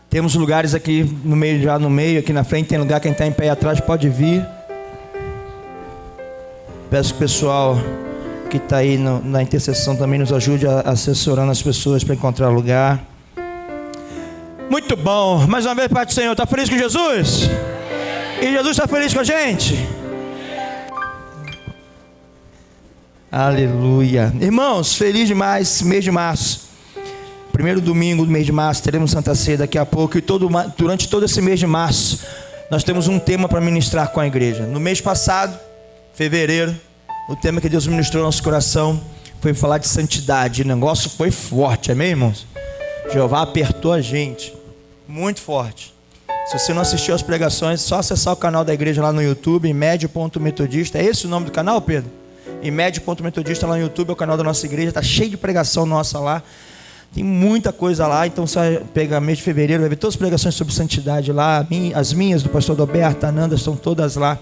Temos lugares aqui no meio, já no meio, aqui na frente tem lugar, quem está em pé aí atrás pode vir. Peço que o pessoal que está aí na intercessão também nos ajude assessorando as pessoas para encontrar lugar. Muito bom, mais uma vez, Pai do Senhor, está feliz com Jesus? E Jesus está feliz com a gente? Aleluia. Irmãos, feliz demais, mês de março. Primeiro domingo do mês de março, teremos Santa Ceia daqui a pouco. E durante todo esse mês de março, nós temos um tema para ministrar com a igreja. No mês passado, fevereiro, o tema que Deus ministrou no nosso coração foi falar de santidade. O negócio foi forte, amém, irmãos? Jeová apertou a gente, muito forte. Se você não assistiu às pregações, é só acessar o canal da igreja lá no YouTube, Imédio.metodista. É esse o nome do canal, Pedro? Imédio.metodista lá no YouTube, é o canal da nossa igreja. Está cheio de pregação nossa lá. Tem muita coisa lá, então você vai pegar mês de fevereiro, vai ver todas as pregações sobre santidade lá. As minhas, do pastor Adalberto, a Nanda, estão todas lá,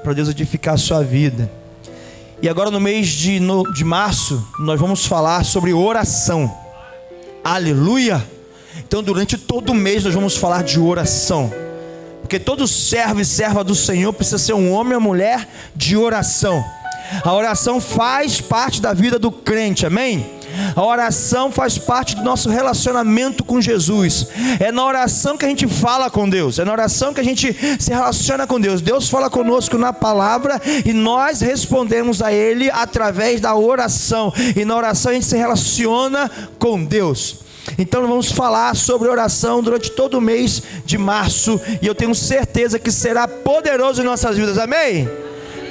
para Deus edificar a sua vida. E agora no mês de março, nós vamos falar sobre oração. Aleluia! Então durante todo o mês nós vamos falar de oração. Porque todo servo e serva do Senhor precisa ser um homem ou mulher de oração. A oração faz parte da vida do crente, amém? A oração faz parte do nosso relacionamento com Jesus. É na oração que a gente fala com Deus. É na oração que a gente se relaciona com Deus. Deus fala conosco na palavra e nós respondemos a Ele através da oração. E na oração a gente se relaciona com Deus. Então nós vamos falar sobre oração durante todo o mês de março. E eu tenho certeza que será poderoso em nossas vidas, amém?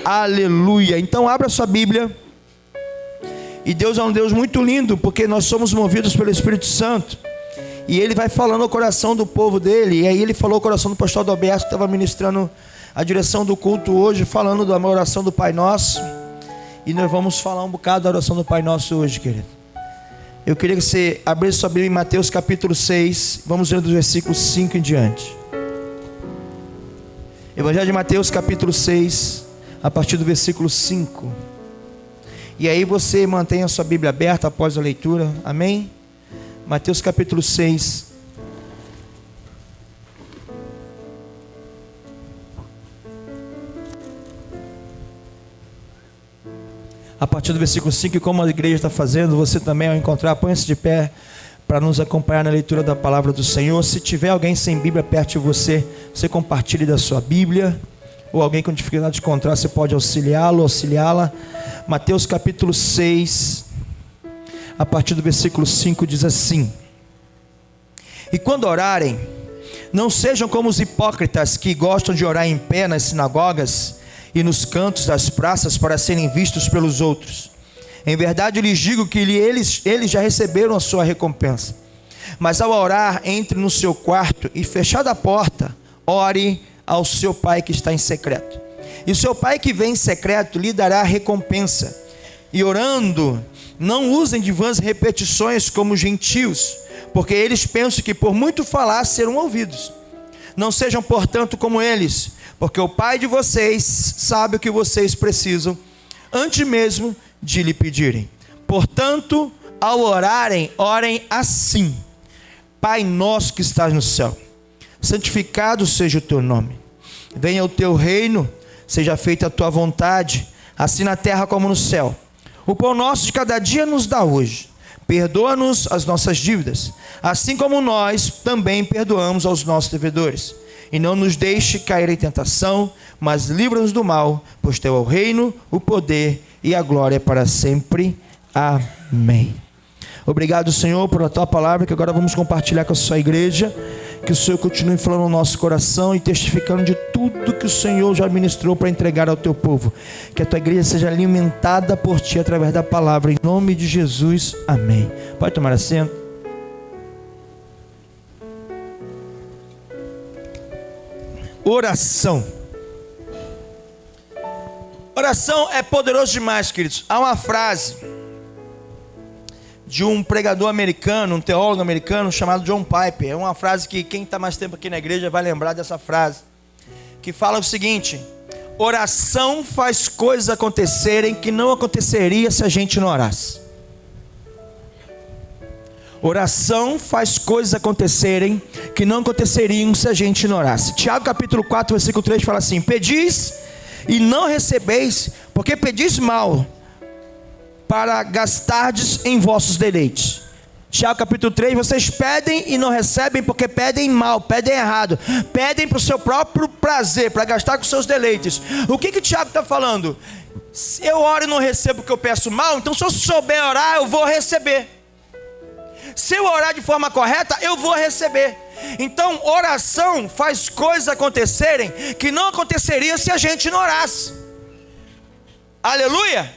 Aleluia. Então abra sua Bíblia. E Deus é um Deus muito lindo, porque nós somos movidos pelo Espírito Santo. E Ele vai falando ao coração do povo dele. E aí Ele falou ao coração do pastor Adalberto, que estava ministrando a direção do culto hoje, falando da oração do Pai Nosso. E nós vamos falar um bocado da oração do Pai Nosso hoje, querido. Eu queria que você abrisse sua Bíblia em Mateus capítulo 6. Vamos ler dos versículos 5 em diante. Evangelho de Mateus capítulo 6, a partir do versículo 5. E aí você mantém a sua Bíblia aberta após a leitura, amém? Mateus capítulo 6. A partir do versículo 5, e como a igreja está fazendo, você também ao encontrar, põe-se de pé para nos acompanhar na leitura da palavra do Senhor. Se tiver alguém sem Bíblia perto de você, você compartilhe da sua Bíblia. Ou alguém com dificuldade de encontrar, você pode auxiliá-lo, auxiliá-la. Mateus capítulo 6, a partir do versículo 5, diz assim: E quando orarem, não sejam como os hipócritas que gostam de orar em pé nas sinagogas e nos cantos das praças para serem vistos pelos outros. Em verdade eu lhes digo que eles já receberam a sua recompensa. Mas ao orar, entre no seu quarto e fechada a porta, ore ao seu pai que está em secreto. E o seu pai que vem em secreto lhe dará recompensa. E orando, não usem de vãs repetições como os gentios, porque eles pensam que por muito falar serão ouvidos. Não sejam, portanto, como eles, porque o Pai de vocês sabe o que vocês precisam, antes mesmo de lhe pedirem. Portanto, ao orarem, orem assim: Pai nosso que estás no céu, santificado seja o teu nome. Venha o teu reino, seja feita a tua vontade, assim na terra como no céu. O pão nosso de cada dia nos dá hoje. Perdoa-nos as nossas dívidas, assim como nós também perdoamos aos nossos devedores. E não nos deixe cair em tentação, mas livra-nos do mal, pois teu é o reino, o poder e a glória para sempre. Amém. Obrigado, Senhor, por a tua palavra, que agora vamos compartilhar com a sua igreja. Que o Senhor continue falando no nosso coração e testificando de tudo que o Senhor já ministrou para entregar ao teu povo. Que a tua igreja seja alimentada por ti através da palavra, em nome de Jesus, amém. Pode tomar assento. Oração. Oração é poderoso demais, queridos. Há uma frase de um pregador americano, um teólogo americano chamado John Piper. É uma frase que quem está mais tempo aqui na igreja vai lembrar dessa frase, que fala o seguinte: oração faz coisas acontecerem que não aconteceria se a gente não orasse. Oração faz coisas acontecerem que não aconteceriam se a gente não orasse. Tiago capítulo 4, versículo 3 fala assim: pedis e não recebeis, porque pedis mal, para gastardes em vossos deleites. Tiago capítulo 3, vocês pedem e não recebem, porque pedem mal, pedem errado, pedem para o seu próprio prazer, para gastar com seus deleites. O que Tiago está falando? Se eu oro e não recebo porque eu peço mal, então se eu souber orar, eu vou receber. Se eu orar de forma correta, eu vou receber. Então, oração faz coisas acontecerem que não aconteceriam se a gente não orasse. Aleluia!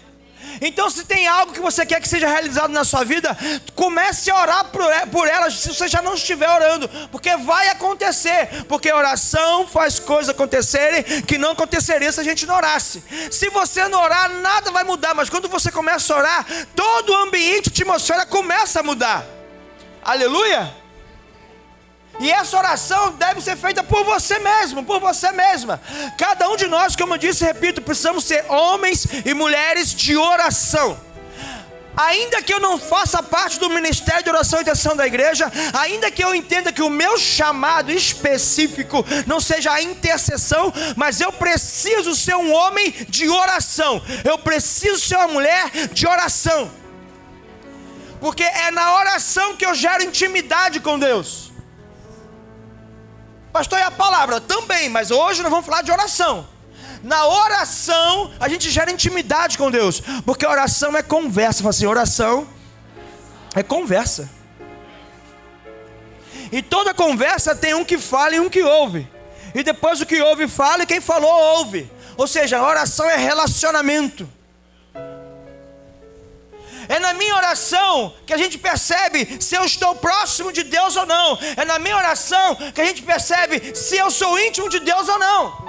Então, se tem algo que você quer que seja realizado na sua vida, comece a orar por elas, se você já não estiver orando, porque vai acontecer, porque oração faz coisas acontecerem que não aconteceria se a gente não orasse. Se você não orar, nada vai mudar, mas quando você começa a orar, todo o ambiente, a atmosfera começa a mudar. Aleluia! E essa oração deve ser feita por você mesmo, por você mesma. Cada um de nós, como eu disse, repito, precisamos ser homens e mulheres de oração. Ainda que eu não faça parte do ministério de oração e intercessão da igreja, ainda que eu entenda que o meu chamado específico não seja a intercessão, mas eu preciso ser um homem de oração. Eu preciso ser uma mulher de oração. Porque é na oração que eu gero intimidade com Deus. Pastor, e a palavra? Também, mas hoje nós vamos falar de oração. Na oração, a gente gera intimidade com Deus. Porque oração é conversa. Fala assim, oração é conversa. E toda conversa tem um que fala e um que ouve. E depois o que ouve fala e quem falou ouve. Ou seja, a oração é relacionamento. É na minha oração que a gente percebe se eu estou próximo de Deus ou não. É na minha oração que a gente percebe se eu sou íntimo de Deus ou não.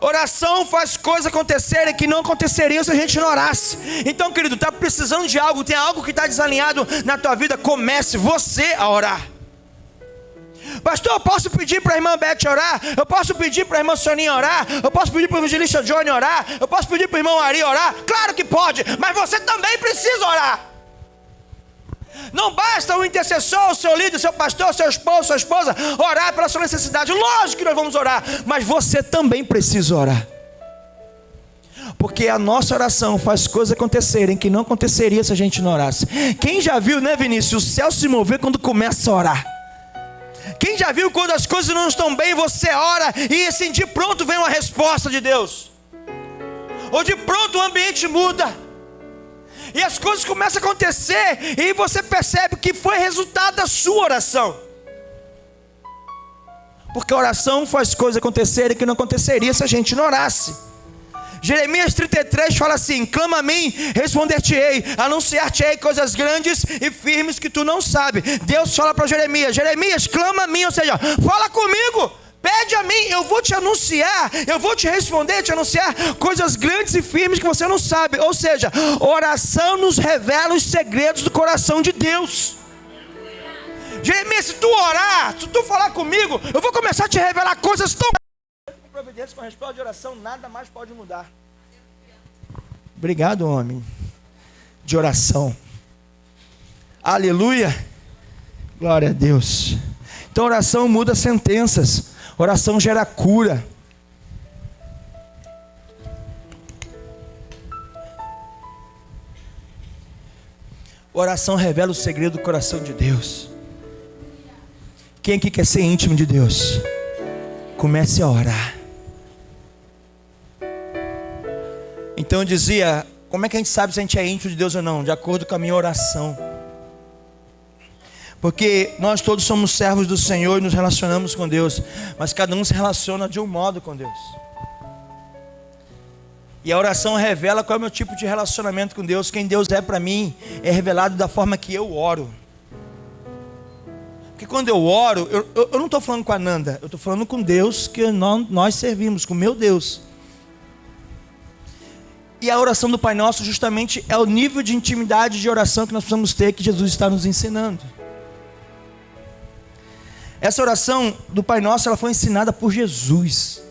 Oração faz coisas acontecerem que não aconteceriam se a gente não orasse. Então, querido, está precisando de algo, tem algo que está desalinhado na tua vida, comece você a orar. Pastor, eu posso pedir para a irmã Beth orar? Eu posso pedir para a irmã Soninha orar? Eu posso pedir para o evangelista Johnny orar? Eu posso pedir para o irmão Ari orar? Claro que pode, mas você também precisa orar. Não basta o intercessor, o seu líder, o seu pastor, o seu esposo, sua esposa orar pela sua necessidade. Lógico que nós vamos orar, mas você também precisa orar. Porque a nossa oração faz coisas acontecerem que não aconteceria se a gente não orasse. Quem já viu, né, Vinícius, o céu se mover quando começa a orar? Quem já viu quando as coisas não estão bem, você ora e assim de pronto vem uma resposta de Deus? Ou de pronto o ambiente muda e as coisas começam a acontecer e você percebe que foi resultado da sua oração. Porque a oração faz coisas acontecerem que não aconteceria se a gente não orasse. Jeremias 33 fala assim: clama a mim, responder-te-ei, anunciar-te-ei coisas grandes e firmes que tu não sabes. Deus fala para Jeremias: Jeremias, clama a mim, ou seja, fala comigo, pede a mim, eu vou te anunciar, eu vou te responder, te anunciar coisas grandes e firmes que você não sabe. Ou seja, oração nos revela os segredos do coração de Deus. Jeremias, se tu orar, se tu falar comigo, eu vou começar a te revelar coisas tão... Providência com a resposta de oração, nada mais pode mudar. Obrigado, homem de oração. Aleluia. Glória a Deus. Então oração muda sentenças. Oração gera cura. Oração revela o segredo do coração de Deus. Quem aqui quer ser íntimo de Deus? Comece a orar. Então eu dizia, como é que a gente sabe se a gente é íntimo de Deus ou não? De acordo com a minha oração. Porque nós todos somos servos do Senhor e nos relacionamos com Deus, mas cada um se relaciona de um modo com Deus. E a oração revela qual é o meu tipo de relacionamento com Deus. Quem Deus é para mim é revelado da forma que eu oro. Porque quando eu oro, eu não estou falando com a Nanda, eu estou falando com Deus que nós servimos, com o meu Deus. E a oração do Pai Nosso justamente é o nível de intimidade de oração que nós precisamos ter, que Jesus está nos ensinando. Essa oração do Pai Nosso, ela foi ensinada por Jesus.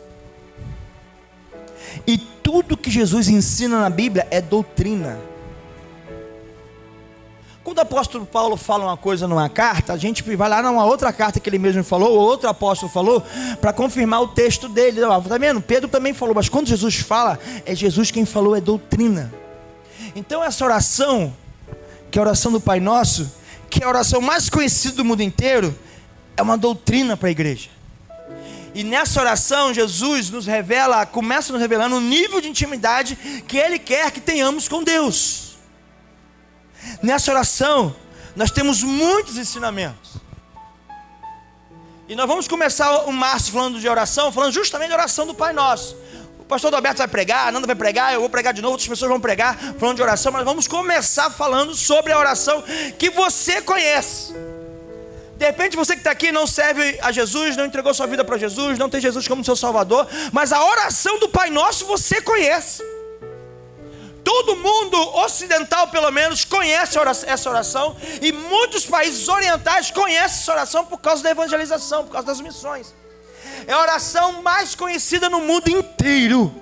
E tudo que Jesus ensina na Bíblia é doutrina. Quando o apóstolo Paulo fala uma coisa numa carta, a gente vai lá numa outra carta que ele mesmo falou, ou outro apóstolo falou, para confirmar o texto dele. Tá vendo? Pedro também falou, mas quando Jesus fala, é Jesus quem falou, é doutrina. Então essa oração, que é a oração do Pai Nosso, que é a oração mais conhecida do mundo inteiro, é uma doutrina para a igreja. E nessa oração, Jesus nos revela, começa nos revelando o nível de intimidade que Ele quer que tenhamos com Deus. Nessa oração, nós temos muitos ensinamentos. E nós vamos começar o Márcio falando de oração, falando justamente da oração do Pai Nosso. O pastor Alberto vai pregar, a Nanda vai pregar, eu vou pregar de novo, outras pessoas vão pregar, falando de oração, mas vamos começar falando sobre a oração que você conhece. De repente você que está aqui não serve a Jesus, não entregou sua vida para Jesus, não tem Jesus como seu Salvador, mas a oração do Pai Nosso você conhece. Todo mundo ocidental, pelo menos, conhece essa oração, e muitos países orientais conhecem essa oração por causa da evangelização, por causa das missões. É a oração mais conhecida no mundo inteiro.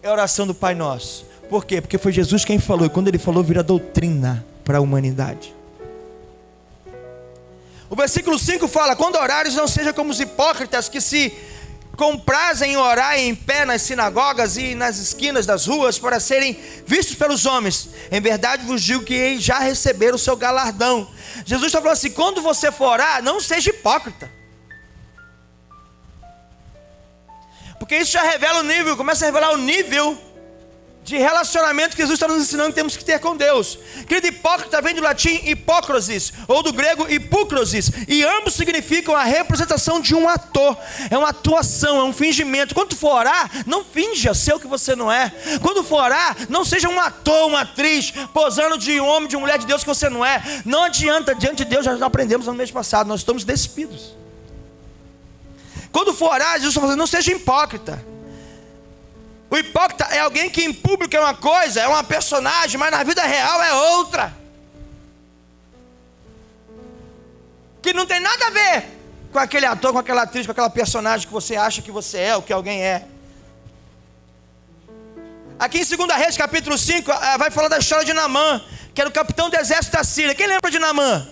É a oração do Pai Nosso. Por quê? Porque foi Jesus quem falou, e quando Ele falou, vira doutrina para a humanidade. O versículo 5 fala: quando orares, não seja como os hipócritas que se comprazem em orar em pé nas sinagogas e nas esquinas das ruas para serem vistos pelos homens. Em verdade vos digo que eles já receberam o seu galardão. Jesus está falando assim: quando você for orar, não seja hipócrita. Porque isso já revela o nível, começa a revelar o nível de relacionamento que Jesus está nos ensinando que temos que ter com Deus. Querido, hipócrita vem do latim hipócrasis, ou do grego hipócrasis, e ambos significam a representação de um ator. É uma atuação, é um fingimento. Quando tu for orar, não finja ser o que você não é. Quando for orar, não seja um ator, uma atriz, posando de homem, de mulher de Deus que você não é. Não adianta, diante de Deus, já aprendemos no mês passado, nós estamos despidos. Quando for orar, Jesus está falando, não seja hipócrita. O hipócrita é alguém que em público é uma coisa, é uma personagem, mas na vida real é outra. Que não tem nada a ver com aquele ator, com aquela atriz, com aquela personagem que você acha que você é, ou que alguém é. Aqui em 2 Reis, capítulo 5, vai falar da história de Naamã, que era o capitão do exército da Síria. Quem lembra de Naamã?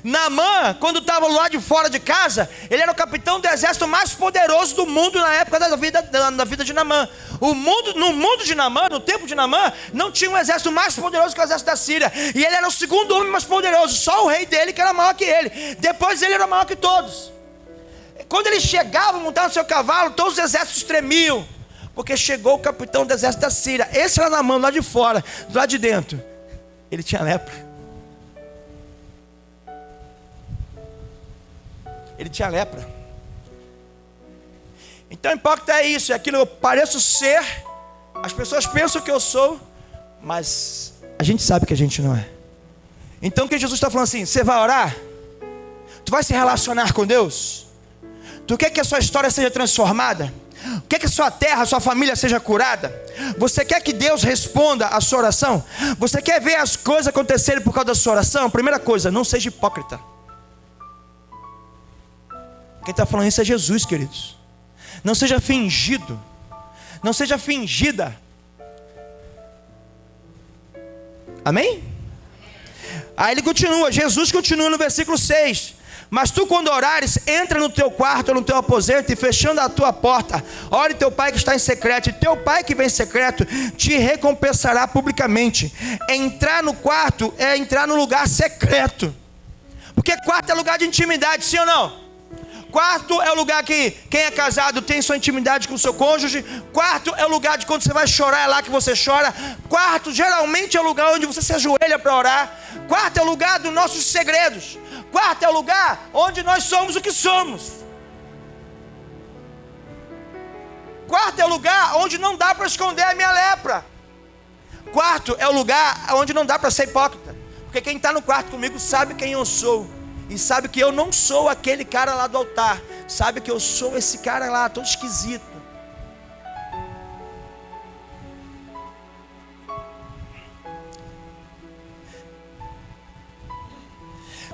Naamã, quando estava lá de fora de casa, ele era o capitão do exército mais poderoso do mundo na época da vida de Naamã. No mundo de Naamã, no tempo de Naamã, não tinha um exército mais poderoso que o exército da Síria. E ele era o segundo homem mais poderoso, só o rei dele que era maior que ele. Depois ele era maior que todos. Quando ele chegava, montava no seu cavalo, todos os exércitos tremiam, porque chegou o capitão do exército da Síria. Esse era Naamã, lá de fora, do lado de dentro. Ele tinha lepra. Ele tinha lepra. Então hipócrita é isso, é aquilo que eu pareço ser. As pessoas pensam que eu sou, mas a gente sabe que a gente não é. Então o que Jesus está falando assim: você vai orar? Tu vai se relacionar com Deus? Tu quer que a sua história seja transformada? Quer que a sua terra, a sua família seja curada? Você quer que Deus responda a sua oração? Você quer ver as coisas acontecerem por causa da sua oração? Primeira coisa, não seja hipócrita. Quem está falando isso é Jesus, queridos. Não seja fingido. Não seja fingida. Amém? Aí ele continua, Jesus continua no versículo 6. Mas tu, quando orares, entra no teu quarto, no teu aposento, e fechando a tua porta, ore teu pai que está em secreto, e teu pai que vem em secreto te recompensará publicamente. Entrar no quarto é entrar no lugar secreto, porque quarto é lugar de intimidade, sim ou não? Quarto é o lugar que quem é casado tem sua intimidade com o seu cônjuge. Quarto é o lugar de quando você vai chorar, é lá que você chora. Quarto geralmente é o lugar onde você se ajoelha para orar. Quarto é o lugar dos nossos segredos. Quarto é o lugar onde nós somos o que somos. Quarto é o lugar onde não dá para esconder a minha lepra. Quarto é o lugar onde não dá para ser hipócrita, porque quem está no quarto comigo sabe quem eu sou. E sabe que eu não sou aquele cara lá do altar. Sabe que eu sou esse cara lá, todo esquisito.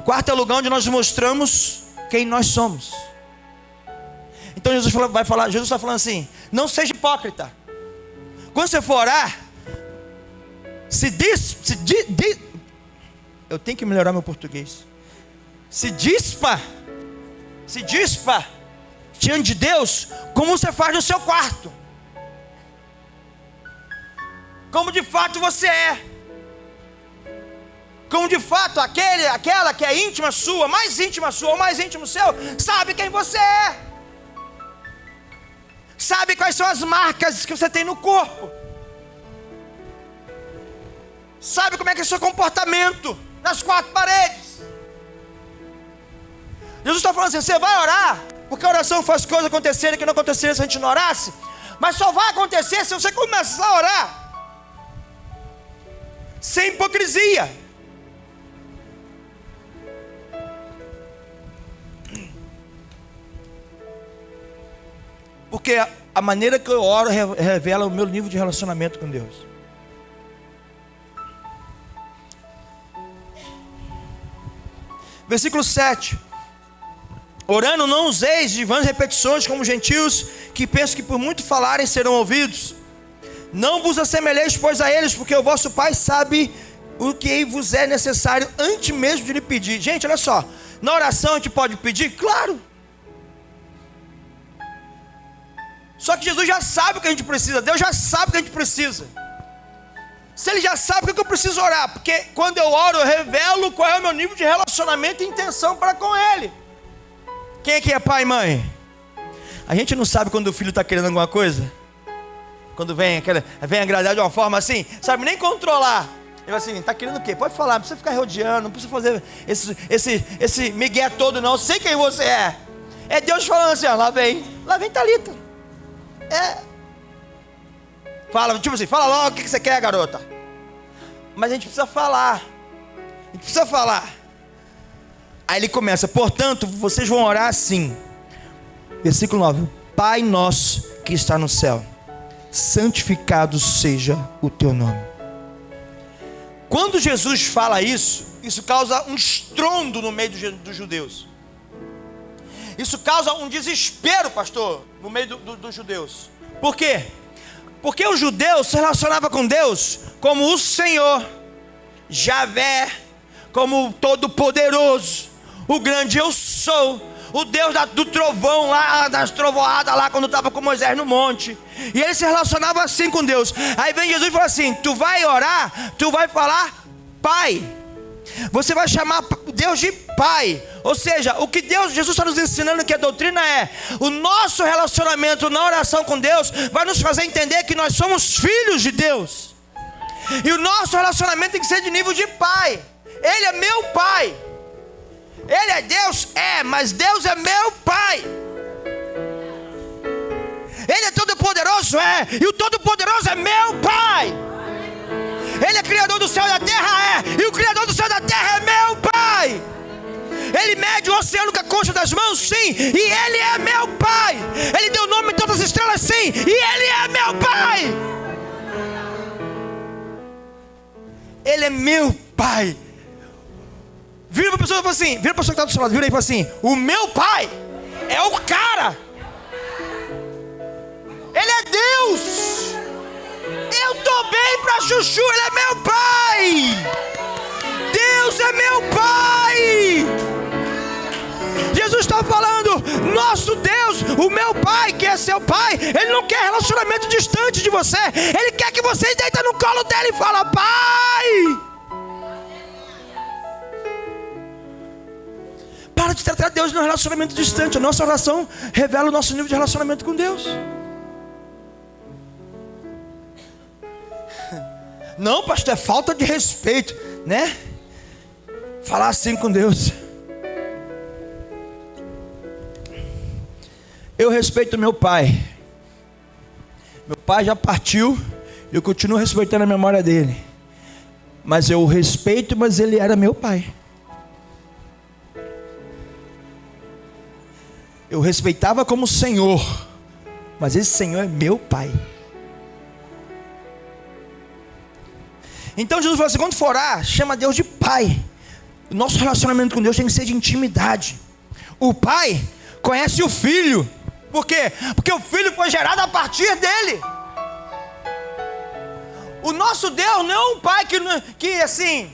Quarto é o lugar onde nós mostramos quem nós somos. Então Jesus está falando assim: não seja hipócrita. Quando você for orar, Eu tenho que melhorar meu português. Se dispa diante de Deus, como você faz no seu quarto. Como de fato você é. Como de fato aquela que é íntima sua, mais íntima sua, ou mais íntimo seu, sabe quem você é. Sabe quais são as marcas que você tem no corpo. Sabe como é que é o seu comportamento nas quatro paredes. Jesus está falando assim, você vai orar, porque a oração faz coisas acontecerem que não aconteceriam se a gente não orasse. Mas só vai acontecer se você começar a orar sem hipocrisia. Porque a maneira que eu oro revela o meu nível de relacionamento com Deus. Versículo 7. Orando não useis de vãs repetições como gentios, que pensam que por muito falarem serão ouvidos. Não vos assemelheis, pois, a eles, porque o vosso Pai sabe o que vos é necessário antes mesmo de lhe pedir. Gente, olha só. Na oração a gente pode pedir? Claro. Só que Jesus já sabe o que a gente precisa. Deus já sabe o que a gente precisa. Se Ele já sabe o que eu preciso orar, porque quando eu oro eu revelo qual é o meu nível de relacionamento e intenção para com Ele. Quem aqui é pai e mãe? A gente não sabe quando o filho está querendo alguma coisa. Quando vem agradar de uma forma assim, sabe nem controlar. Ele vai assim, está querendo o quê? Pode falar, não precisa ficar rodeando, não precisa fazer esse migué todo não, eu sei quem você é. É Deus falando assim, ó, lá vem Thalita. Fala, tipo assim, fala logo o que você quer, garota. Mas a gente precisa falar. Aí ele começa, portanto, vocês vão orar assim. Versículo 9. Pai nosso que está no céu, santificado seja o teu nome. Quando Jesus fala isso causa um estrondo no meio dos judeus. Isso causa um desespero, pastor, no meio dos judeus. Por quê? Porque o judeu se relacionava com Deus como o Senhor, Javé, como o Todo-Poderoso, o grande eu sou, o Deus do trovão lá, das trovoadas lá, quando estava com Moisés no monte. E ele se relacionava assim com Deus. Aí vem Jesus e fala assim, tu vai orar, tu vai falar Pai. Você vai chamar Deus de Pai. Ou seja, o que Jesus está nos ensinando, que a doutrina é, o nosso relacionamento na oração com Deus vai nos fazer entender que nós somos filhos de Deus. E o nosso relacionamento tem que ser de nível de Pai. Ele é meu Pai. Ele é Deus? Mas Deus é meu Pai. Ele é todo-poderoso? E o todo-poderoso é meu Pai. Ele é criador do céu e da terra? E o criador do céu e da terra é meu Pai. Ele mede o oceano com a concha das mãos? Sim. E Ele é meu Pai. Ele deu nome a todas as estrelas? Sim. E Ele é meu Pai. Ele é meu Pai. Vira para a pessoa e fala assim, vira para a pessoa que está do seu lado, vira aí e fala assim, o meu Pai é o cara. Ele é Deus. Eu estou bem para chuchu, Ele é meu Pai. Deus é meu Pai. Jesus está falando, nosso Deus, o meu Pai, que é seu Pai, Ele não quer relacionamento distante de você. Ele quer que você deita no colo dele e fala, Pai. Para de tratar Deus num relacionamento distante. A nossa oração revela o nosso nível de relacionamento com Deus. Não, pastor, é falta de respeito, né? Falar assim com Deus. Eu respeito meu pai. Meu pai já partiu. Eu continuo respeitando a memória dele. Mas eu o respeito, mas ele era meu pai. Eu respeitava como Senhor, mas esse Senhor é meu Pai. Então Jesus falou assim, quando for orar, chama Deus de Pai. O nosso relacionamento com Deus tem que ser de intimidade. O Pai conhece o Filho. Por quê? Porque o Filho foi gerado a partir dele. O nosso Deus não é um Pai que assim,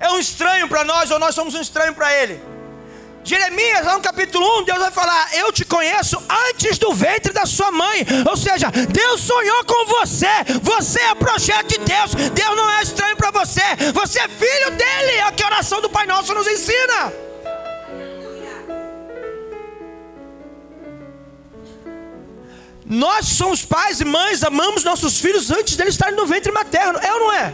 é um estranho para nós ou nós somos um estranho para Ele? Jeremias, lá no capítulo 1, Deus vai falar: eu te conheço antes do ventre da sua mãe. Ou seja, Deus sonhou com você. Você é projeto de Deus. Deus não é estranho para você. Você é filho dele. É o que a oração do Pai Nosso nos ensina. Nós somos pais e mães, amamos nossos filhos antes deles estarem no ventre materno. É ou não é?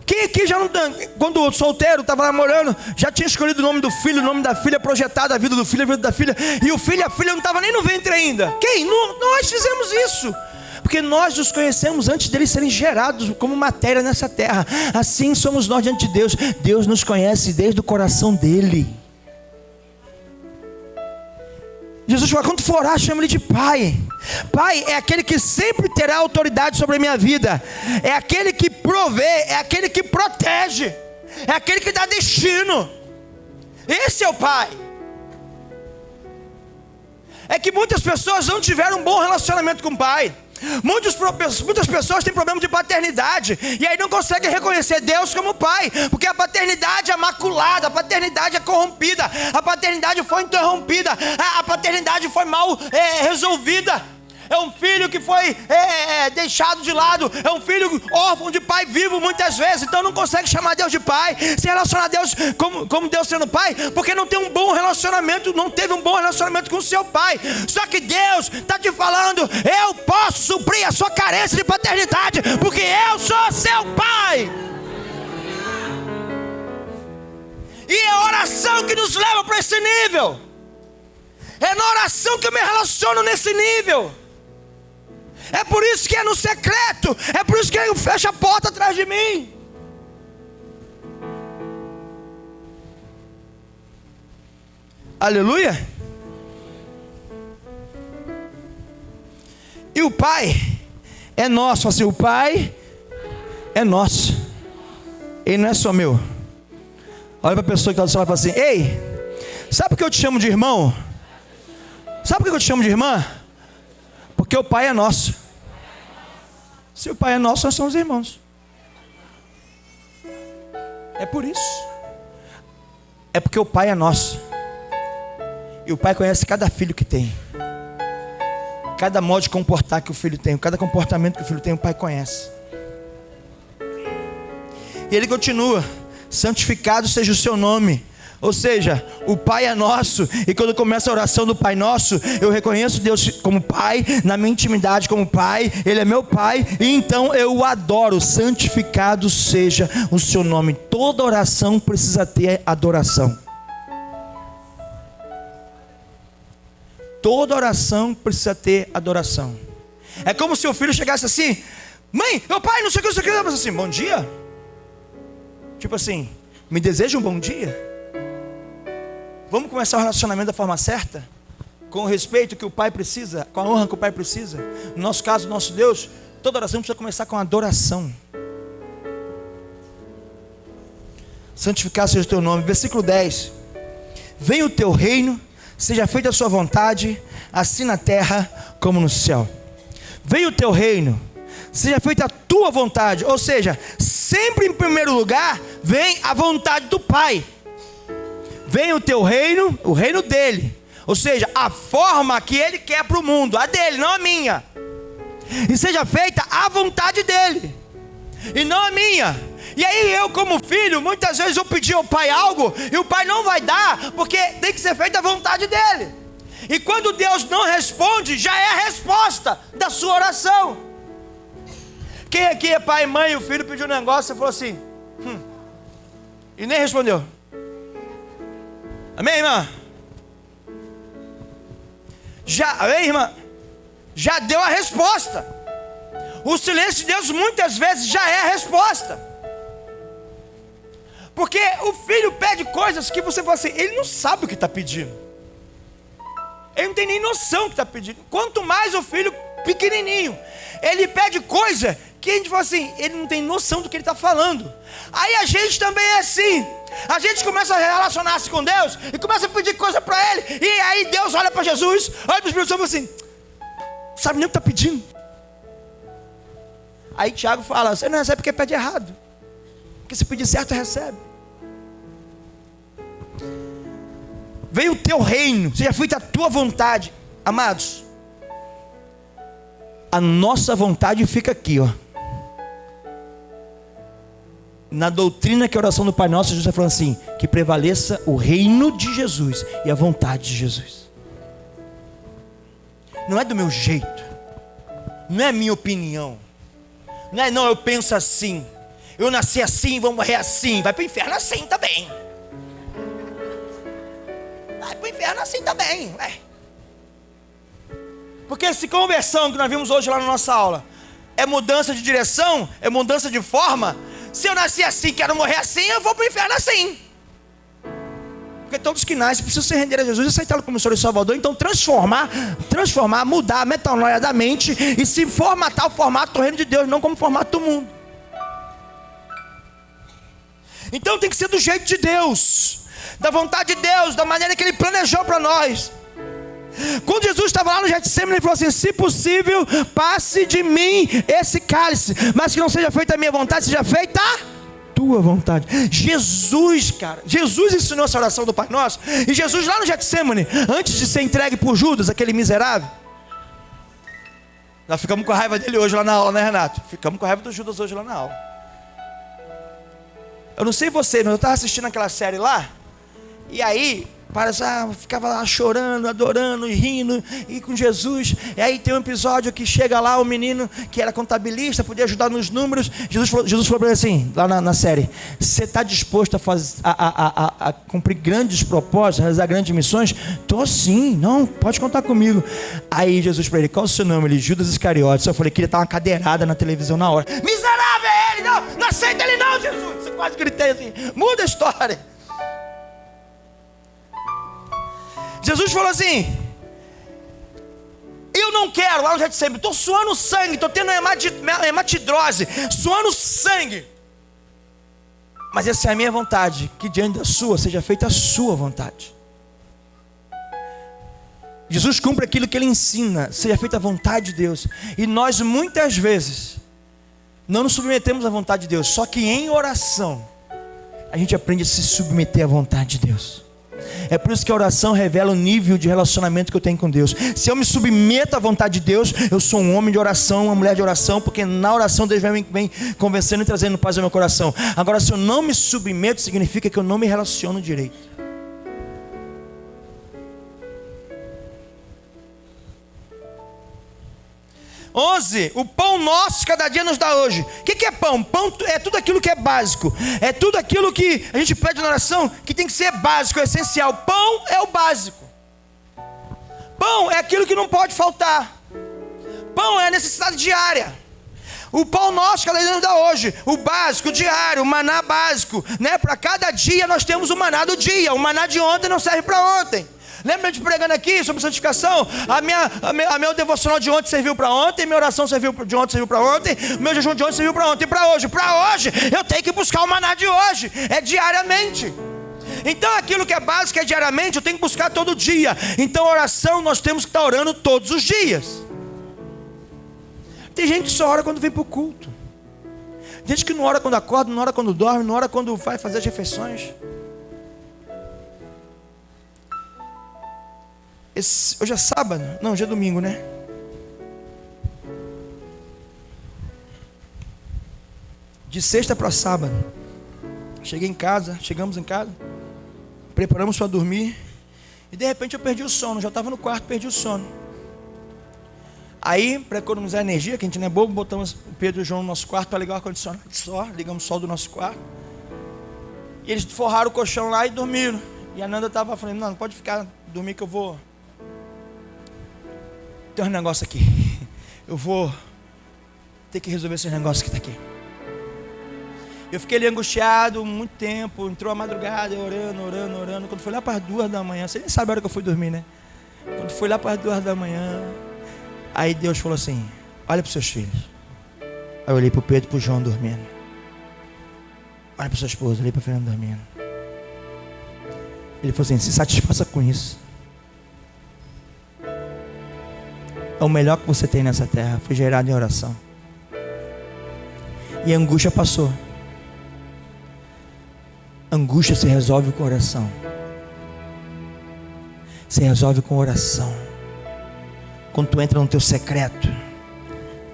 Quem aqui já não, quando solteiro, estava namorando, já tinha escolhido o nome do filho, o nome da filha, projetado a vida do filho, a vida da filha, e o filho e a filha não estavam nem no ventre ainda? Quem? Nós fizemos isso, porque nós os conhecemos antes deles serem gerados como matéria nessa terra. Assim somos nós diante de Deus. Deus nos conhece desde o coração dele. Jesus falou: quando for orar, chama ele de Pai. Pai é aquele que sempre terá autoridade sobre a minha vida. É aquele que provê, é aquele que protege, é aquele que dá destino. Esse é o Pai. É que muitas pessoas não tiveram um bom relacionamento com o Pai. Muitas pessoas têm problema de paternidade e aí não conseguem reconhecer Deus como Pai, porque a paternidade é maculada, a paternidade é corrompida, a paternidade foi interrompida, a paternidade foi mal resolvida. É um filho que foi deixado de lado, é um filho órfão de pai vivo muitas vezes, então não consegue chamar Deus de Pai, se relacionar a Deus como Deus sendo Pai, porque não tem um bom relacionamento, não teve um bom relacionamento com o seu pai. Só que Deus está te falando: eu posso suprir a sua carência de paternidade, porque eu sou seu Pai. E é a oração que nos leva para esse nível. É na oração que eu me relaciono nesse nível. É por isso que é no secreto. É por isso que ele fecha a porta atrás de mim. Aleluia. E o Pai é nosso. Assim, o Pai é nosso. Ele não é só meu. Olha para a pessoa que está do seu lado e fala assim: ei, sabe por que eu te chamo de irmão? Sabe por que eu te chamo de irmã? Porque o Pai é nosso. Se o Pai é nosso, nós somos irmãos. É por isso. É porque o Pai é nosso. E o Pai conhece cada filho que tem. Cada modo de comportar que o filho tem, cada comportamento que o filho tem, o Pai conhece. E ele continua: santificado seja o seu nome. Ou seja, o Pai é nosso. E quando começa a oração do Pai Nosso, eu reconheço Deus como Pai, na minha intimidade como Pai. Ele é meu Pai, e então eu o adoro. Santificado seja o seu nome. Toda oração precisa ter adoração. Toda oração precisa ter adoração. É como se o filho chegasse assim: mãe, meu pai, não sei o que, não sei o que. Eu penso assim: bom dia. Tipo assim, me deseja um bom dia. Vamos começar o relacionamento da forma certa, com o respeito que o Pai precisa, com a honra que o Pai precisa. No nosso caso, nosso Deus, toda oração precisa começar com adoração. Santificado seja o teu nome. Versículo 10: venha o teu reino, seja feita a sua vontade, assim na terra como no céu. Venha o teu reino, seja feita a tua vontade. Ou seja, sempre em primeiro lugar vem a vontade do Pai. Venha o teu reino, o reino dele. Ou seja, a forma que ele quer para o mundo, a dele, não a minha. E seja feita a vontade dele, e não a minha. E aí eu, como filho, muitas vezes eu pedi ao pai algo, e o pai não vai dar, porque tem que ser feita a vontade dele. E quando Deus não responde, já é a resposta da sua oração. Quem aqui é pai e mãe, e o filho pediu um negócio e falou assim, e nem respondeu? Amém, irmã? Amém, irmã? Já deu a resposta. O silêncio de Deus muitas vezes já é a resposta. Porque o filho pede coisas que você fala assim, ele não sabe o que está pedindo. Ele não tem nem noção do que está pedindo. Quanto mais o filho pequenininho, ele pede coisa que a gente fala assim, ele não tem noção do que ele está falando. Aí a gente também é assim. A gente começa a relacionar-se com Deus e começa a pedir coisa para Ele. E aí Deus olha para Jesus, olha para o Espírito Santo e fala assim, sabe nem o que está pedindo. Aí Tiago fala, você não recebe porque pede errado. Porque se pedir certo, recebe. Veio o teu reino, seja feita a tua vontade. Amados, a nossa vontade fica aqui, ó. Na doutrina que é a oração do Pai Nosso, Jesus está falando assim: que prevaleça o reino de Jesus e a vontade de Jesus. Não é do meu jeito, não é a minha opinião, não, eu penso assim, eu nasci assim, vou morrer assim, vai para o inferno assim também. Vai para o inferno assim também, ué. Porque essa conversão que nós vimos hoje lá na nossa aula é mudança de direção, é mudança de forma. Se eu nasci assim, quero morrer assim, eu vou para o inferno assim. Porque todos que nascem precisam se render a Jesus e aceitá-lo como Senhor e Salvador. Então transformar, mudar a metanoia da mente e se formatar o formato do reino de Deus, não como o formato do mundo. Então tem que ser do jeito de Deus, da vontade de Deus, da maneira que Ele planejou para nós. Quando Jesus estava lá no Getsemane, Ele falou assim: se possível, passe de mim esse cálice, mas que não seja feita a minha vontade, seja feita a tua vontade. Jesus, cara, Jesus ensinou essa oração do Pai Nosso. E Jesus lá no Getsemane, antes de ser entregue por Judas, aquele miserável, nós ficamos com raiva dele hoje lá na aula, né, Renato? Ficamos com raiva do Judas hoje lá na aula. Eu não sei você, mas eu estava assistindo aquela série lá, e aí ficava lá chorando, adorando e rindo e com Jesus. E aí tem um episódio que chega lá o menino que era contabilista, podia ajudar nos números. Jesus falou para ele assim, lá na série: você está disposto a cumprir grandes propósitos, realizar grandes missões? Estou sim, não, pode contar comigo. Aí Jesus para ele: qual é o seu nome? Ele: Judas Iscariotes. Eu falei: queria dar uma cadeirada na televisão na hora. Miserável é ele, não aceita ele não, Jesus. Eu quase gritei assim: muda a história. Jesus falou assim: eu não quero, lá no Getsemane, estou suando sangue, estou tendo hematidrose, suando sangue, mas essa é a minha vontade, que diante da sua seja feita a sua vontade. Jesus cumpre aquilo que Ele ensina, seja feita a vontade de Deus. E nós muitas vezes não nos submetemos à vontade de Deus, só que em oração a gente aprende a se submeter à vontade de Deus. É por isso que a oração revela o nível de relacionamento que eu tenho com Deus. Se eu me submeto à vontade de Deus, eu sou um homem de oração, uma mulher de oração, porque na oração Deus vem convencendo e trazendo paz ao meu coração. Agora, se eu não me submeto, significa que eu não me relaciono direito. O pão nosso cada dia nos dá hoje. O que é pão? Pão é tudo aquilo que é básico. É tudo aquilo que a gente pede na oração, que tem que ser básico, é essencial. Pão é o básico. Pão é aquilo que não pode faltar. Pão é a necessidade diária. O pão nosso cada dia nos dá hoje. O básico, o diário, o maná básico, né? Para cada dia nós temos o maná do dia. O maná de ontem não serve para ontem. Lembra de pregando aqui sobre santificação? A meu devocional de ontem serviu para ontem, minha oração de ontem serviu para ontem, meu jejum de ontem serviu para ontem e para hoje. Para hoje eu tenho que buscar o maná de hoje, é diariamente. Então aquilo que é básico, é diariamente, eu tenho que buscar todo dia. Então a oração nós temos que estar orando todos os dias. Tem gente que só ora quando vem para o culto. Tem gente que não ora quando acorda, não ora quando dorme, não ora quando vai fazer as refeições. Hoje é sábado? Não, hoje é domingo, né? De sexta para sábado. Chegamos em casa, preparamos para dormir. E de repente eu perdi o sono, já estava no quarto, perdi o sono. Aí, para economizar energia, que a gente não é bobo, botamos o Pedro e o João no nosso quarto para ligar o ar-condicionado só, ligamos o sol do nosso quarto. E eles forraram o colchão lá e dormiram. E a Nanda estava falando: não pode ficar, dormir que eu vou... Tem um negócio aqui. Eu vou ter que resolver esse negócio que está aqui. Eu fiquei ali angustiado muito tempo. Entrou a madrugada, orando. Quando foi lá para as 2 da manhã, você nem sabe a hora que eu fui dormir, né? Quando foi lá para as 2 da manhã, aí Deus falou assim: olha para os seus filhos. Aí eu olhei para o Pedro e para o João dormindo. Olha para sua esposa, olhei para a Fernanda dormindo. Ele falou assim: se satisfaça com isso. É o melhor que você tem nessa terra. Foi gerado em oração. E a angústia passou. Angústia se resolve com oração. Se resolve com oração. Quando tu entra no teu secreto,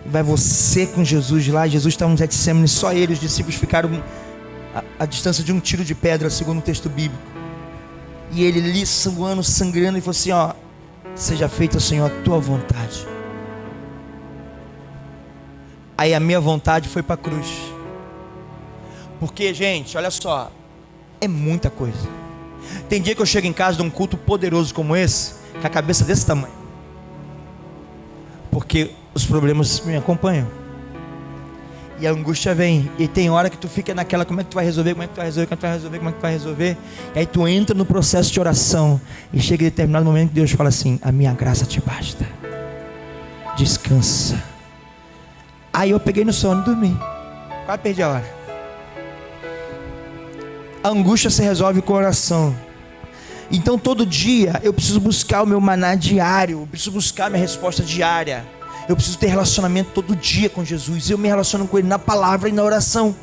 vai você com Jesus lá. Jesus estava no Getsemane, só ele, os discípulos ficaram a distância de um tiro de pedra, segundo o texto bíblico. E ele ali sangrando, e falou assim: ó, seja feita, Senhor, a tua vontade. Aí a minha vontade foi para a cruz. Porque, gente, olha só, é muita coisa. Tem dia que eu chego em casa de um culto poderoso como esse, com a cabeça desse tamanho, porque os problemas me acompanham, e a angústia vem, e tem hora que tu fica naquela: como é que tu vai resolver, como é que tu vai resolver, como é que tu vai resolver, como é que tu vai resolver. E aí tu entra no processo de oração, e chega em determinado momento que Deus fala assim: a minha graça te basta, descansa. Aí eu peguei no sono e dormi, quase perdi a hora. A angústia se resolve com oração. Então todo dia eu preciso buscar o meu maná diário, eu preciso buscar a minha resposta diária. Eu preciso ter relacionamento todo dia com Jesus. Eu me relaciono com Ele na palavra e na oração.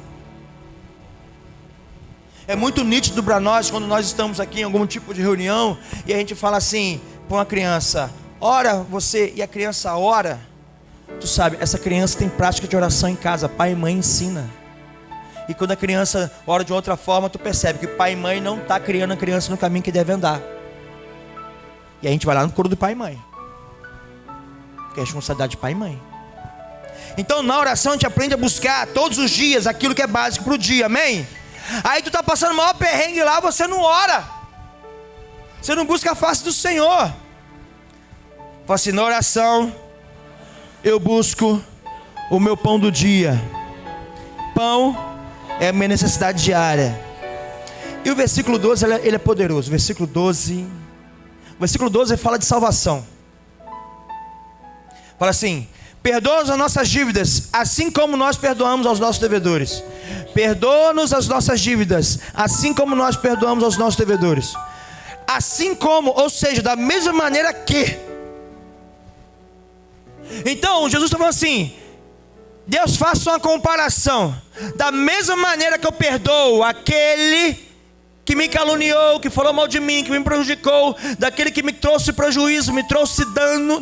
É muito nítido para nós quando nós estamos aqui em algum tipo de reunião e a gente fala assim para uma criança: ora você, e a criança ora. Tu sabe, essa criança tem prática de oração em casa, pai e mãe ensina. E quando a criança ora de outra forma, tu percebe que pai e mãe não está criando a criança no caminho que deve andar. E a gente vai lá no coro do pai e mãe, que é a responsabilidade de pai e mãe. Então na oração a gente aprende a buscar todos os dias aquilo que é básico para o dia, amém? Aí tu está passando o maior perrengue lá, você não ora, você não busca a face do Senhor. Fala assim: na oração eu busco o meu pão do dia. Pão é a minha necessidade diária. E o versículo 12, ele é poderoso. O versículo 12 fala de salvação. Fala assim: perdoa-nos as nossas dívidas, assim como nós perdoamos aos nossos devedores. Perdoa-nos as nossas dívidas, assim como nós perdoamos aos nossos devedores. Assim como, ou seja, da mesma maneira que. Então Jesus está falando assim: Deus, faça uma comparação. Da mesma maneira que eu perdoo aquele que me caluniou, que falou mal de mim, que me prejudicou, daquele que me trouxe prejuízo, me trouxe dano,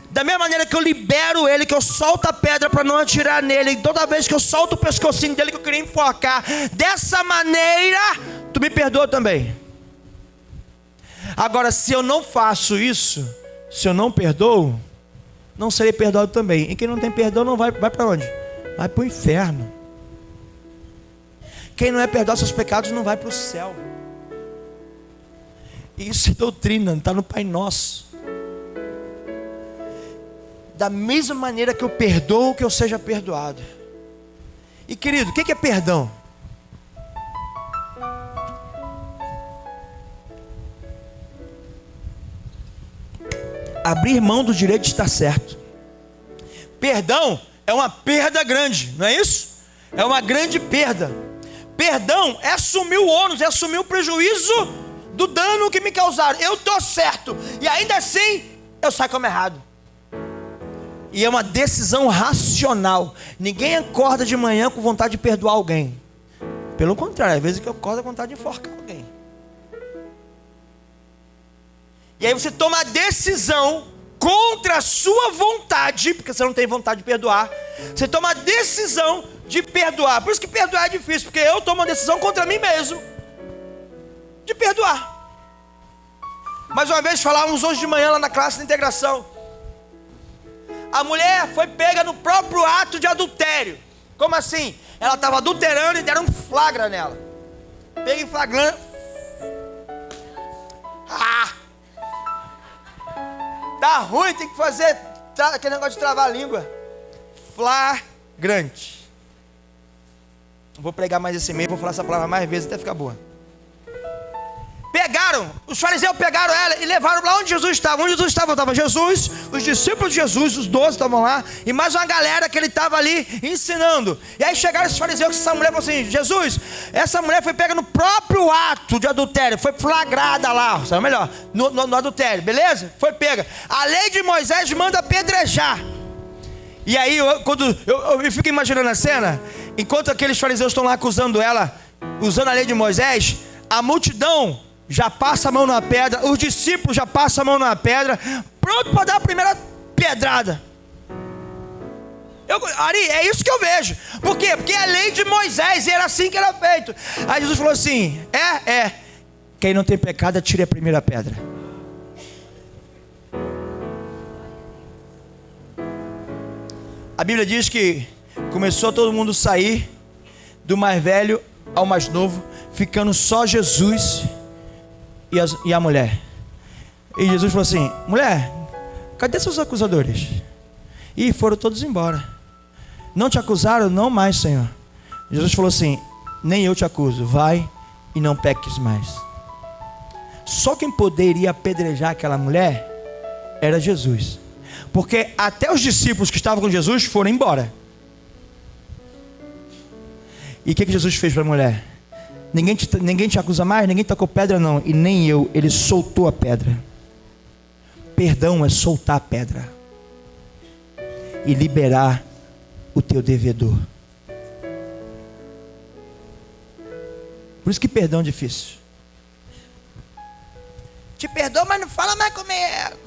da mesma maneira que eu libero ele, que eu solto a pedra para não atirar nele, toda vez que eu solto o pescocinho dele que eu queria enforcar, dessa maneira tu me perdoa também. Agora, se eu não faço isso, se eu não perdoo, não serei perdoado também. E quem não tem perdão não vai para onde? Vai para o inferno. Quem não é perdoado seus pecados não vai para o céu. Isso é doutrina, está no Pai Nosso. Da mesma maneira que eu perdoo, que eu seja perdoado. E querido, o que é perdão? Abrir mão do direito de estar certo. Perdão é uma perda grande, não é isso? É uma grande perda. Perdão é assumir o ônus, é assumir o prejuízo do dano que me causaram. Eu estou certo e ainda assim eu saio como errado. E é uma decisão racional. Ninguém acorda de manhã com vontade de perdoar alguém. Pelo contrário, às vezes que eu acordo com vontade de enforcar alguém. E aí você toma a decisão contra a sua vontade, porque você não tem vontade de perdoar. Você toma a decisão de perdoar. Por isso que perdoar é difícil, porque eu tomo uma decisão contra mim mesmo de perdoar. Mais uma vez falávamos hoje de manhã lá na classe de integração. A mulher foi pega no próprio ato de adultério. Como assim? Ela estava adulterando e deram um flagra nela. Pega em flagrante. Tá ruim, tem que fazer aquele negócio de travar a língua. Flagrante. Vou pregar mais esse mês, vou falar essa palavra mais vezes até ficar boa. Pegaram, os fariseus pegaram ela e levaram lá onde Jesus estava. Onde Jesus estava? Estava Jesus, os discípulos de Jesus, os 12 estavam lá, e mais uma galera que ele estava ali ensinando. E aí chegaram esses fariseus com essa mulher e falaram assim: Jesus, essa mulher foi pega no próprio ato de adultério, foi flagrada lá, sabe melhor, no adultério, beleza? Foi pega. A lei de Moisés manda apedrejar. E aí, quando eu fico imaginando a cena, enquanto aqueles fariseus estão lá acusando ela usando a lei de Moisés, a multidão já passa a mão na pedra, os discípulos já passam a mão na pedra, pronto para dar a primeira pedrada. Ari, é isso que eu vejo. Por quê? Porque é a lei de Moisés, e era assim que era feito. Aí Jesus falou assim: quem não tem pecado, atire a primeira pedra. A Bíblia diz que começou todo mundo a sair, do mais velho ao mais novo, ficando só Jesus e a mulher. E Jesus falou assim: mulher, cadê seus acusadores? E foram todos embora. Não te acusaram? Não mais, Senhor. Jesus falou assim: nem eu te acuso, vai e não peques mais. Só quem poderia apedrejar aquela mulher era Jesus, porque até os discípulos que estavam com Jesus foram embora. E o que Jesus fez para a mulher? Ninguém te acusa mais, ninguém tacou pedra não, e nem eu. Ele soltou a pedra. Perdão é soltar a pedra e liberar o teu devedor. Por isso que perdão é difícil. Te perdoo, mas não fala mais comigo.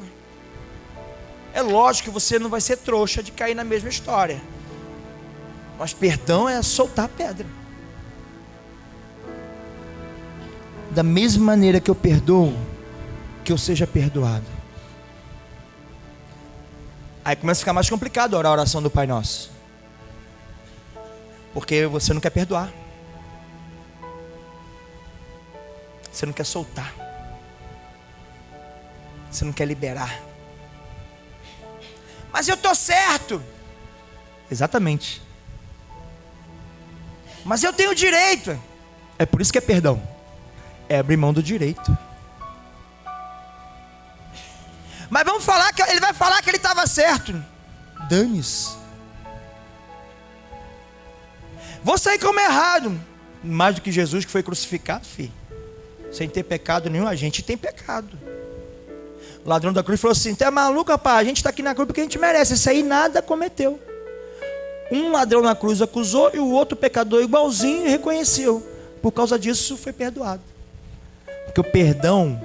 É lógico que você não vai ser trouxa de cair na mesma história, mas perdão é soltar a pedra. Da mesma maneira que eu perdoo, que eu seja perdoado. Aí começa a ficar mais complicado orar a oração do Pai Nosso, porque você não quer perdoar, você não quer soltar, você não quer liberar. Mas eu estou certo. Exatamente. Mas eu tenho direito. É por isso que é perdão. É abrir mão do direito. Mas vamos falar que ele vai falar que ele estava certo. Dane-se. Vou sair como errado. Mais do que Jesus que foi crucificado, filho. Sem ter pecado nenhum, a gente tem pecado. O ladrão da cruz falou assim: tu é maluco, rapaz? A gente está aqui na cruz porque a gente merece. Isso aí nada cometeu. Um ladrão na cruz acusou e o outro pecador igualzinho reconheceu. Por causa disso foi perdoado. Porque o perdão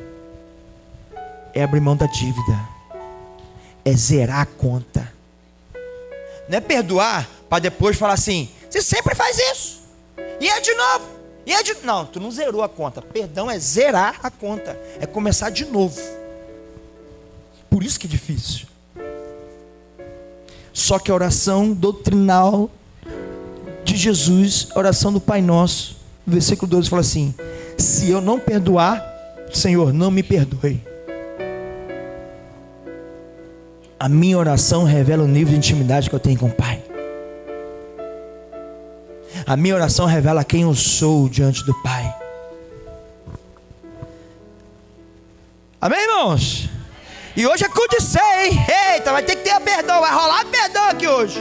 é abrir mão da dívida, é zerar a conta. Não é perdoar para depois falar assim: você sempre faz isso, e é de novo, e é de... Não, tu não zerou a conta. Perdão é zerar a conta, é começar de novo. Por isso que é difícil. Só que a oração doutrinal de Jesus, a oração do Pai Nosso, no versículo 12 fala assim: se eu não perdoar, Senhor, não me perdoe. A minha oração revela o nível de intimidade que eu tenho com o Pai. A minha oração revela quem eu sou diante do Pai. Amém, irmãos? E hoje é culto de ceia, hein? Eita, vai ter que ter perdão. Vai rolar perdão aqui hoje.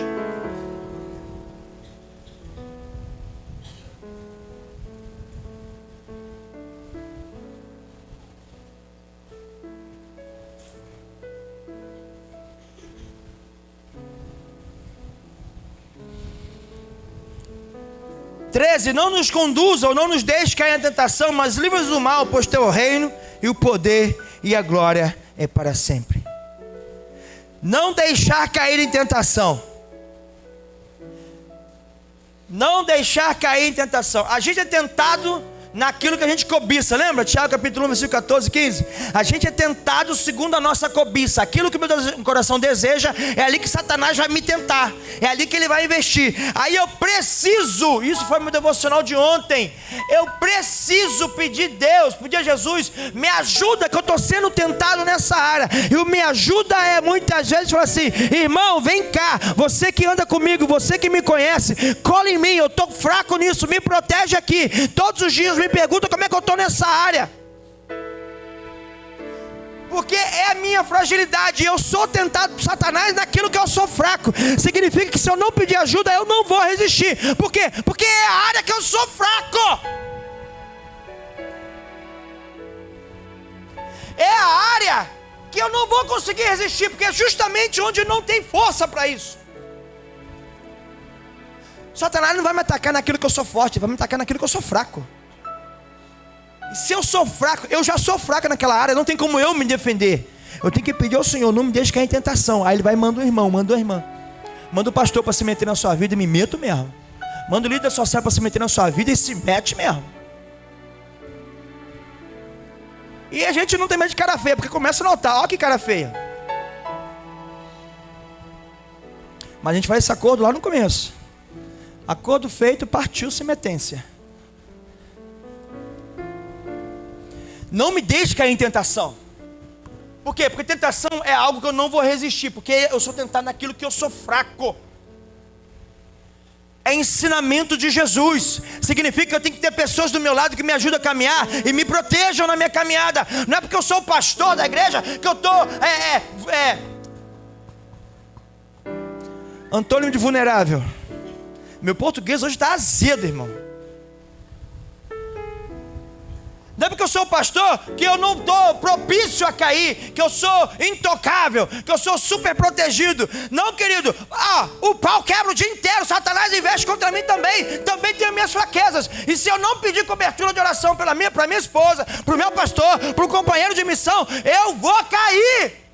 Não nos conduza ou não nos deixe cair na tentação, mas livra-nos do mal, pois teu reino e o poder e a glória é para sempre. Não deixar cair em tentação. Não deixar cair em tentação. A gente é tentado naquilo que a gente cobiça. Lembra? Tiago capítulo 1, versículo 14, 15. A gente é tentado segundo a nossa cobiça. Aquilo que o meu coração deseja, é ali que Satanás vai me tentar. É ali que ele vai investir. Aí eu preciso, isso foi meu devocional de ontem, eu preciso pedir a Jesus, me ajuda, que eu estou sendo tentado nessa área. E o me ajuda é muitas vezes falar assim: irmão, vem cá, você que anda comigo, você que me conhece, cola em mim, eu estou fraco nisso, me protege aqui. Todos os dias me pergunta como é que eu estou nessa área, porque é a minha fragilidade. Eu sou tentado por Satanás naquilo que eu sou fraco. Significa que se eu não pedir ajuda, eu não vou resistir. Por quê? Porque é a área que eu sou fraco. É a área que eu não vou conseguir resistir, porque é justamente onde não tem força para isso. Satanás não vai me atacar naquilo que eu sou forte, vai me atacar naquilo que eu sou fraco. E se eu sou fraco, eu já sou fraco naquela área, não tem como eu me defender. Eu tenho que pedir ao Senhor, não me deixe cair em tentação. Aí Ele vai e manda um irmão, manda uma irmã. Manda o pastor para se meter na sua vida e me meto mesmo. Manda o líder social para se meter na sua vida e se mete mesmo. E a gente não tem medo de cara feia, porque começa a notar, ó que cara feia. Mas a gente faz esse acordo lá no começo. Acordo feito, partiu semetência. Não me deixe cair em tentação. Por quê? Porque tentação é algo que eu não vou resistir, porque eu sou tentado naquilo que eu sou fraco. É ensinamento de Jesus. Significa que eu tenho que ter pessoas do meu lado que me ajudam a caminhar e me protejam na minha caminhada. Não é porque eu sou o pastor da igreja que eu estou antônimo de vulnerável. Meu português hoje está azedo, irmão. Não é porque eu sou pastor que eu não estou propício a cair, que eu sou intocável, que eu sou super protegido. Não, querido, o pau quebra o dia inteiro, Satanás investe contra mim também. Também tenho minhas fraquezas. E se eu não pedir cobertura de oração para minha esposa, para o meu pastor, para o companheiro de missão, eu vou cair.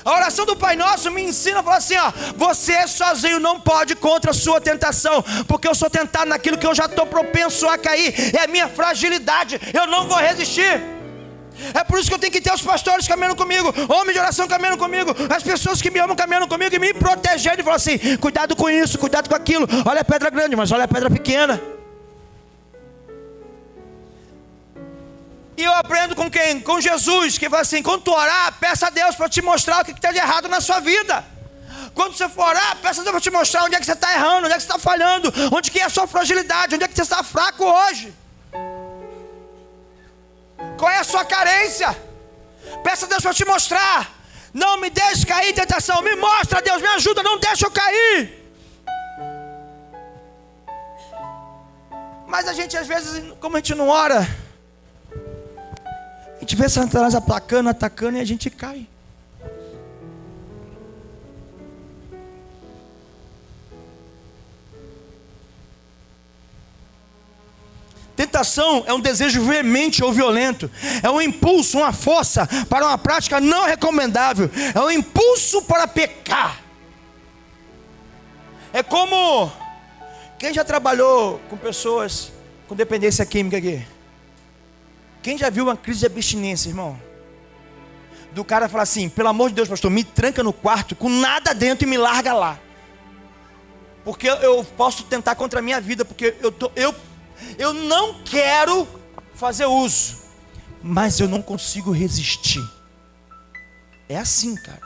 A oração do Pai Nosso me ensina a falar assim, você sozinho não pode contra a sua tentação, porque eu sou tentado naquilo que eu já estou propenso a cair, é a minha fragilidade, eu não vou resistir. É por isso que eu tenho que ter os pastores caminhando comigo, homens de oração caminhando comigo, as pessoas que me amam caminhando comigo e me protegendo e falar assim, cuidado com isso, cuidado com aquilo, olha a pedra grande, mas olha a pedra pequena. E eu aprendo com quem? Com Jesus, que fala assim, quando tu orar, peça a Deus para te mostrar o que está de errado na sua vida. Quando você for orar, peça a Deus para te mostrar onde é que você está errando, onde é que você está falhando, onde que é a sua fragilidade, onde é que você está fraco hoje. Qual é a sua carência? Peça a Deus para te mostrar. Não me deixe cair em tentação, me mostra, Deus, me ajuda, não deixa eu cair. Mas a gente às vezes, como a gente não ora, a gente vê Satanás aplacando, atacando e a gente cai. Tentação é um desejo veemente ou violento. É um impulso, uma força para uma prática não recomendável. É um impulso para pecar. É como... Quem já trabalhou com pessoas com dependência química aqui? Quem já viu uma crise de abstinência, irmão? Do cara falar assim, pelo amor de Deus, pastor, me tranca no quarto com nada dentro e me larga lá. Porque eu posso tentar contra a minha vida, porque eu não quero fazer uso, mas eu não consigo resistir. É assim, cara.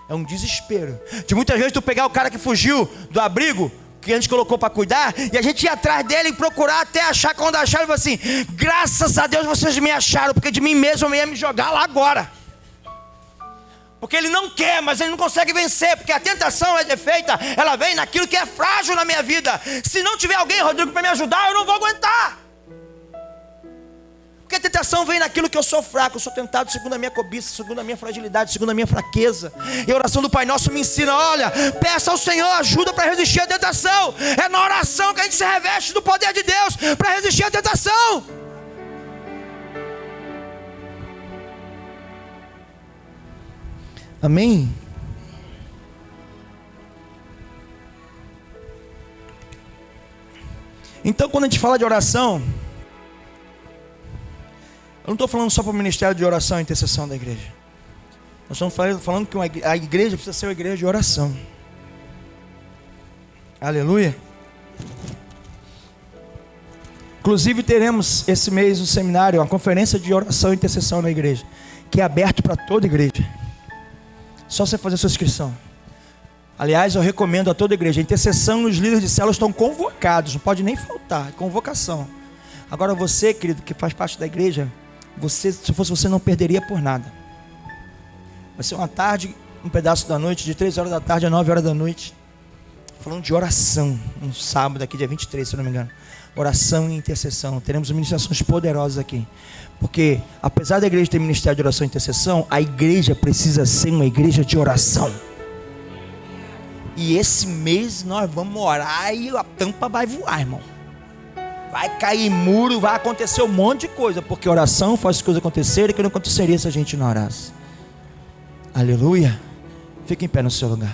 É um desespero. De muitas vezes tu pegar o cara que fugiu do abrigo, que a gente colocou para cuidar, e a gente ia atrás dele e procurar até achar. Quando acharam, ele falou assim, graças a Deus vocês me acharam, porque de mim mesmo eu ia me jogar lá agora. Porque ele não quer, mas ele não consegue vencer, porque a tentação é feita, ela vem naquilo que é frágil na minha vida. Se não tiver alguém, Rodrigo, para me ajudar, eu não vou aguentar. Porque a tentação vem naquilo que eu sou fraco, eu sou tentado segundo a minha cobiça, segundo a minha fragilidade, segundo a minha fraqueza. E a oração do Pai Nosso me ensina, olha, peça ao Senhor ajuda para resistir à tentação. É na oração que a gente se reveste do poder de Deus para resistir à tentação. Amém? Então, quando a gente fala de oração, eu não estou falando só para o ministério de oração e intercessão da igreja. Nós estamos falando que a igreja precisa ser uma igreja de oração. Aleluia. Inclusive teremos esse mês um seminário, uma conferência de oração e intercessão na igreja, que é aberto para toda a igreja. Só você fazer sua inscrição. Aliás, eu recomendo a toda a igreja. A intercessão e os líderes de células estão convocados. Não pode nem faltar. É convocação. Agora você, querido, que faz parte da igreja, se fosse você, não perderia por nada. Vai ser uma tarde, um pedaço da noite, de 3 horas da tarde a 9 horas da noite. Falando de oração. Um sábado aqui, dia 23, se eu não me engano. Oração e intercessão. Teremos ministrações poderosas aqui. Porque, apesar da igreja ter ministério de oração e intercessão, a igreja precisa ser uma igreja de oração. E esse mês nós vamos orar e a tampa vai voar, irmão. Vai cair muro, vai acontecer um monte de coisa, porque oração faz as coisas acontecerem que não aconteceria se a gente não orasse. Aleluia. Fique em pé no seu lugar.